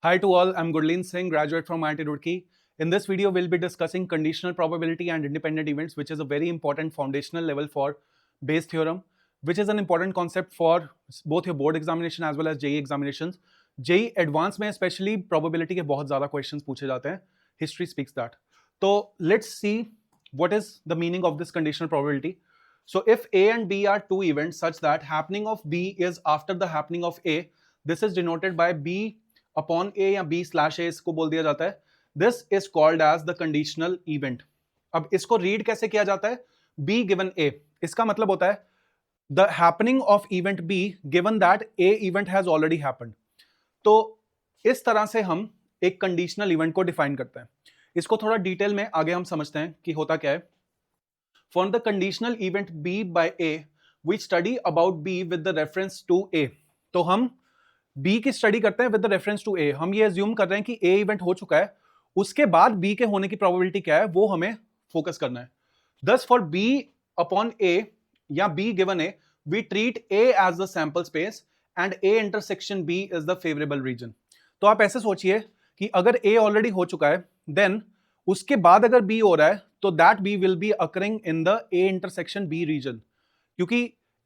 Hi to all, I'm Gurleen Singh, graduate from IIT Roorkee. In this video, we'll be discussing conditional probability and independent events, which is a very important foundational level for Bayes theorem, which is an important concept for both your board examination as well as JEE examinations. JEE advanced में especially probability के बहुत ज़्यादा questions पूछे जाते हैं. History speaks that. So let's see what is the meaning of this conditional probability. So if A and B are two events such that happening of B is after the happening of A, this is denoted by B upon A या B slash A इसको बोल दिया जाता है. This is called as the conditional event. अब इसको read कैसे किया जाता है? बी गिवन ए, इसका मतलब होता है the happening of event be given that A event has already happened. तो इस तरह से हम एक कंडीशनल इवेंट को डिफाइन करते हैं. इसको थोड़ा डिटेल में आगे हम समझते हैं कि होता क्या है. For the conditional event B by A we study about B with the reference to A. तो हम बी की स्टडी करते हैं with the reference to A. हम ये अज्यूम कर रहे हैं कि ए इवेंट हो चुका है, उसके बाद बी के होने की प्रोबेबिलिटी क्या है वो हमें फोकस करना है. दस फॉर बी अपॉन ए या B given A we treat A as the sample space and A intersection B is the favourable region. तो आप ऐसे सोचिए कि अगर ए ऑलरेडी हो चुका है देन उसके बाद अगर बी हो रहा है तो that B will be occurring in the A intersection B region. क्योंकि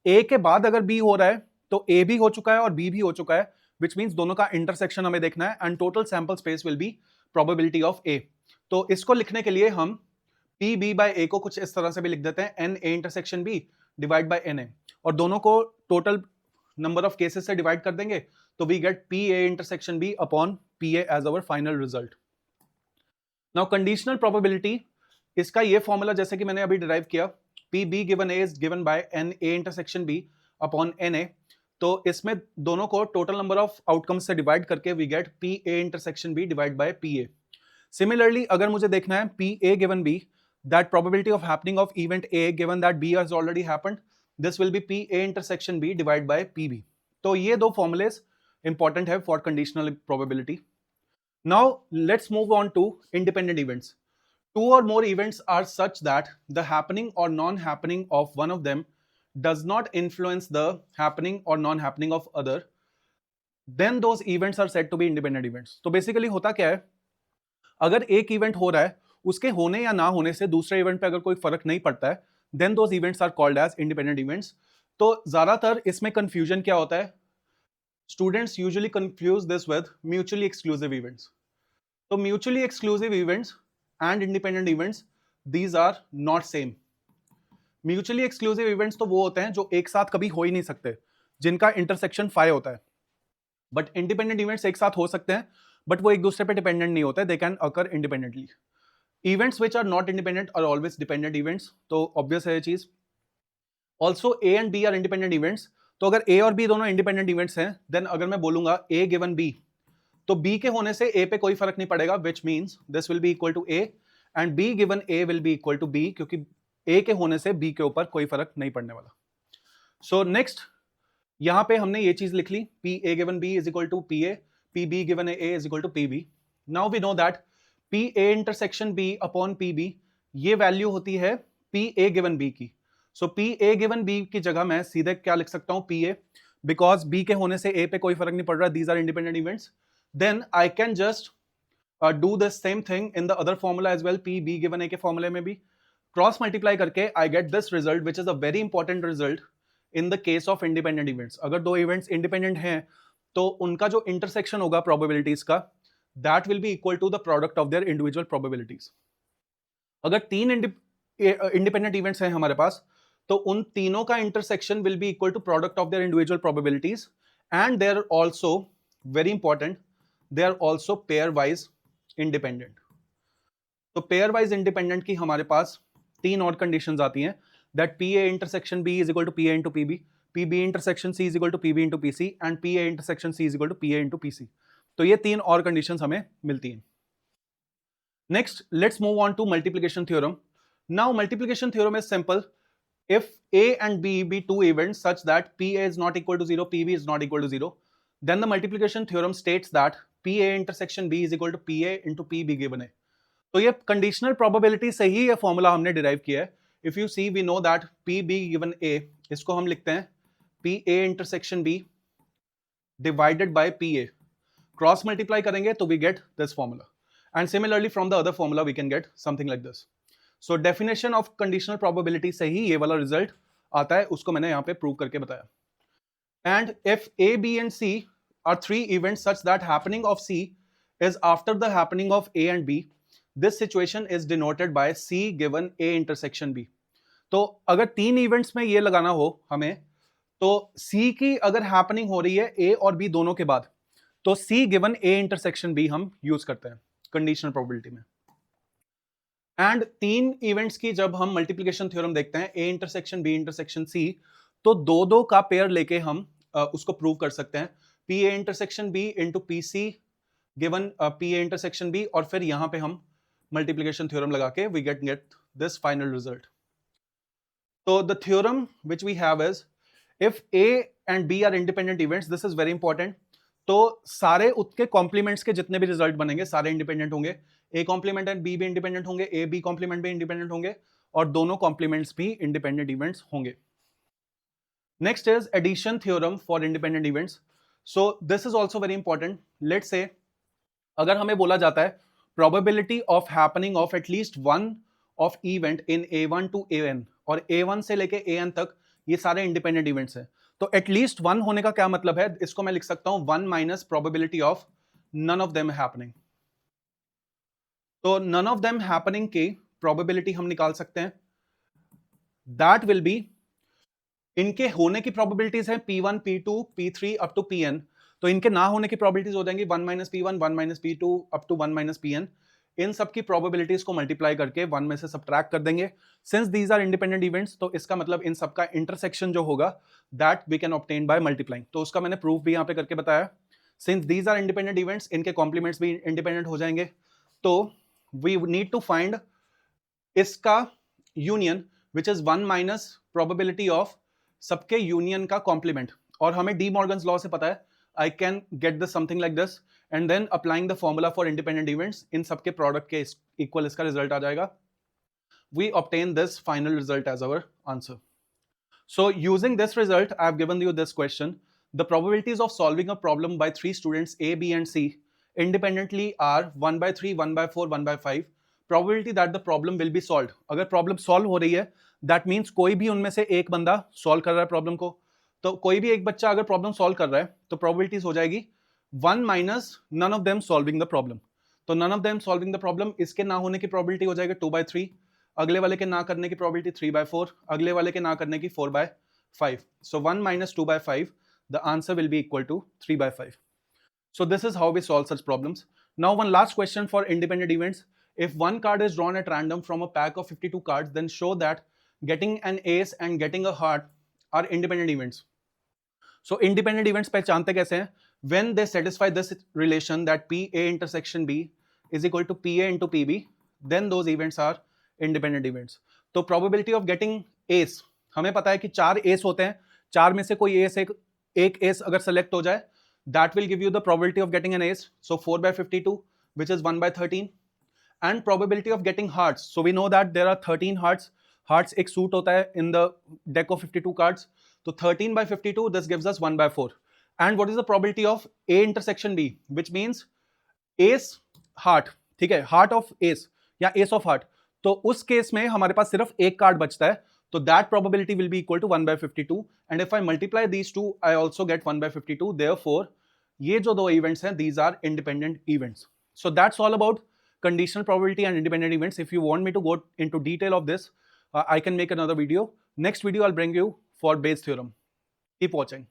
ए के बाद अगर बी हो रहा है तो ए भी हो चुका है और बी भी हो चुका है, which means दोनों का इंटरसेक्शन हमें देखना है and total sample space will be probability of A. तो इसको लिखने के लिए हम पी बी बाय ए को कुछ इस तरह से भी लिख देते हैं, N A intersection B divide by N A, और दोनों को टोटल नंबर ऑफ केसेस से डिवाइड कर देंगे तो we get P A intersection B upon P A as our final result. Now conditional probability, इसका ये फॉर्मूला जैसे कि मैंने अभी डिराइव किया, P B given A is given by N A intersection B upon N A. तो इसमें दोनों को टोटल नंबर ऑफ आउटकम्स से डिवाइड करके we get P A intersection B divide by P A. Similarly अगर मुझे देखना है P A given B, that probability of happening of event A given that B has already happened, this will be P A intersection B divide by P B. तो ये दो formulas important है for conditional probability. Now let's move on to independent events. Two or more events are such that the happening or non-happening of one of them does not influence the happening or non-happening of other, then those events are said to be independent events. तो basically होता क्या है, अगर एक event हो रहा है उसके होने या ना होने से दूसरे इवेंट पे अगर कोई फर्क नहीं पड़ता है then those events are called as independent events. तो ज्यादातर इसमें confusion क्या होता है, students usually confuse this with mutually exclusive events. तो mutually exclusive events and independent events, these are not same. Mutually exclusive events तो वो होते हैं जो एक साथ कभी हो ही नहीं सकते, जिनका इंटरसेक्शन फाई होता है. बट इंडिपेंडेंट इवेंट्स एक साथ हो सकते हैं बट वो एक दूसरे पे डिपेंडेंट नहीं होते, they can occur independently. Events which are not independent are always dependent events. तो ऑब्वियस है ये चीज. Also A and B are independent events. तो अगर ए और बी दोनों इंडिपेंडेंट इवेंट्स हैं देन अगर मैं बोलूंगा ए गिवन बी तो बी के होने से ए पे कोई फर्क नहीं पड़ेगा, which means this will be equal to A and B given A will be equal to B, क्योंकि ए के होने से बी के ऊपर कोई फर्क नहीं पड़ने वाला. सो नेक्स्ट यहां पे हमने ये चीज लिख ली, P A given B is equal to P A, P B given A is equal to P B. Now we know that P A intersection B upon P B ये value होती है पी ए गिवन बी की. So P A given B की जगह मैं सीधे क्या लिख सकता हूं, पी ए, बिकॉज बी के होने से ए पे कोई फर्क नहीं पड़ रहा, these are independent events. Then I can just do the same thing in the other formula as well, p b given a के formula में भी क्रॉस मल्टीप्लाई करके I get this result which is a very important result in the case of independent events. अगर दो events independent हैं तो उनका जो intersection होगा probabilities का that will be equal to the product of their individual probabilities. अगर तीन independent events हैं हमारे पास तो उन तीनों का intersection will be equal to product of their individual probabilities and they are also very important, they are also pairwise independent. तो pairwise independent की हमारे पास तीन और कंडीशंस आती हैं, that P A intersection B is equal to P A into P B, P B intersection C is equal to P B into P C and P A intersection C is equal to P A into P C. तो ये तीन और conditions हमें मिलती हैं. Next let's move on to multiplication theorem. Now multiplication theorem is simple. If A and B be two events such that P A is not equal to zero, P B is not equal to zero, then the multiplication theorem states that PA intersection B is equal to PA into PB given A. तो ये conditional probability से ही ये formula हमने derive किया है. If you see we know that PB given A, इसको हम लिखते हैं PA intersection B divided by PA. Cross multiply करेंगे तो we get this formula, and similarly from the other formula we can get something like this. So definition of conditional probability से ही ये वाला रिजल्ट आता है, उसको मैंने यहाँ पे प्रूव करके बताया. And if A, B and C are three events such that happening of C is after the happening of A and B, this situation is denoted by C given A intersection B. तो अगर तीन events में ये लगाना हो हमें, तो C की अगर हैपनिंग हो रही है A और B दोनों के बाद, तो C given A intersection B हम यूज करते हैं कंडीशनल प्रोबेबिलिटी में. एंड तीन इवेंट्स की जब हम मल्टीप्लिकेशन थ्योरम देखते हैं A intersection B intersection C, तो दो दो का पेयर लेके हम उसको प्रूव कर सकते हैं. PA intersection B into PC given PA intersection B, और फिर यहां पे हम मल्टीप्लिकेशन थ्योरम लगा के we get this final result. So the theorem which we have is if A and B are independent events, this is very important. तो सारे उसके कॉम्प्लीमेंट्स के जितने भी रिजल्ट बनेंगे सारे इंडिपेंडेंट होंगे. A कॉम्प्लीमेंट एंड B भी इंडिपेंडेंट होंगे, A B कॉम्प्लीमेंट भी इंडिपेंडेंट होंगे, और दोनों कॉम्प्लीमेंट्स भी इंडिपेंडेंट इवेंट्स होंगे. Next is addition theorem for independent events. So this is also very important. Let's say अगर हमें बोला जाता है probability of happening of at least one of event in A1 to AN, और A1 से लेके AN तक ये सारे इंडिपेंडेंट इवेंट्स हैं, तो एटलीस्ट वन होने का क्या मतलब है, इसको मैं लिख सकता हूं 1 minus probability of none of them happening. तो नन ऑफ देम हैपनिंग की प्रोबेबिलिटी हम निकाल सकते हैं. दैट विल बी, इनके होने की प्रोबेबिलिटीज है P1 P2 P3 up to Pn, तो इनके ना होने की प्रोबेबिलिटीज हो जाएंगी 1 minus P1 1 minus P2 up to 1 minus Pn. इन सब की प्रोबेबिलिटीज को मल्टीप्लाई करके 1 में से सब्ट्रैक्ट कर देंगे. Since these are independent events, तो इसका मतलब इन सबका इंटरसेक्शन जो होगा that we can obtain by multiplying. तो उसका मैंने प्रूफ भी यहाँ पे करके बताया. Since these are independent events, इनके कॉम्प्लीमेंट्स भी इंडिपेंडेंट हो जाएंगे, तो वी नीड टू फाइंड इसका union which is 1 minus probability of सबके यूनियन का कॉम्प्लीमेंट. और हमें डी मॉर्गन्स लॉ से पता है I can get this something like this, and then applying the formula for independent events, इन सबके प्रोडक्ट के इक्वल इसका रिजल्ट आ जाएगा. We obtain this final result as our answer. So using this result, I have given you this question. The probabilities of solving a problem by three students A, B and C independently are 1 by 3, 1 by 4, 1 by 5. Probability that the problem will be solved. अगर problem solve हो रही है, that means कोई भी उनमें से एक बंदा solve कर रहा है problem को, तो कोई भी एक बच्चा अगर प्रॉब्लम सॉल्व कर रहा है तो प्रोबेबिलिटीज हो जाएगी 1 minus none of them solving the problem. तो none of them solving the problem, इसके ना होने की प्रोबेबिलिटी हो जाएगी 2 by 3, अगले वाले के ना करने की प्रोबेबिलिटी 3 by 4, अगले वाले के ना करने की 4 by 5. So 1 minus 2 by 5, the answer will be equal to 3 by 5. So this is how we solve such problems. Now one last question for independent events. If one card is drawn at random from a pack of 52 cards, then show that getting an ace and getting a heart are independent events. So independent events पहचानते कैसे हैं? When they satisfy this relation that PA intersection B is equal to PA into PB, then those events are independent events. तो probability of getting ace, हमें पता है कि 4 ace होते हैं, 4 में से कोई ace एक ace अगर select हो जाए, that will give you the probability of getting an ace. So 4 by 52, which is 1 by 13. And probability of getting hearts. So we know that there are 13 hearts. Hearts एक suit होता है in the deck of 52 cards. So 13 by 52, this gives us 1 by 4. And what is the probability of A intersection B, which means ace heart, ठीक है, heart of ace या ace of heart. तो उस case में हमारे पास सिर्फ एक card बचता है, तो that probability will be equal to 1 by 52. And if I multiply these two, I also get 1 by 52. Therefore, ये जो दो events हैं, these are independent events. So that's all about conditional probability and independent events. If you want me to go into detail of this, I can make another video. Next video I'll bring you for Bayes theorem. Keep watching.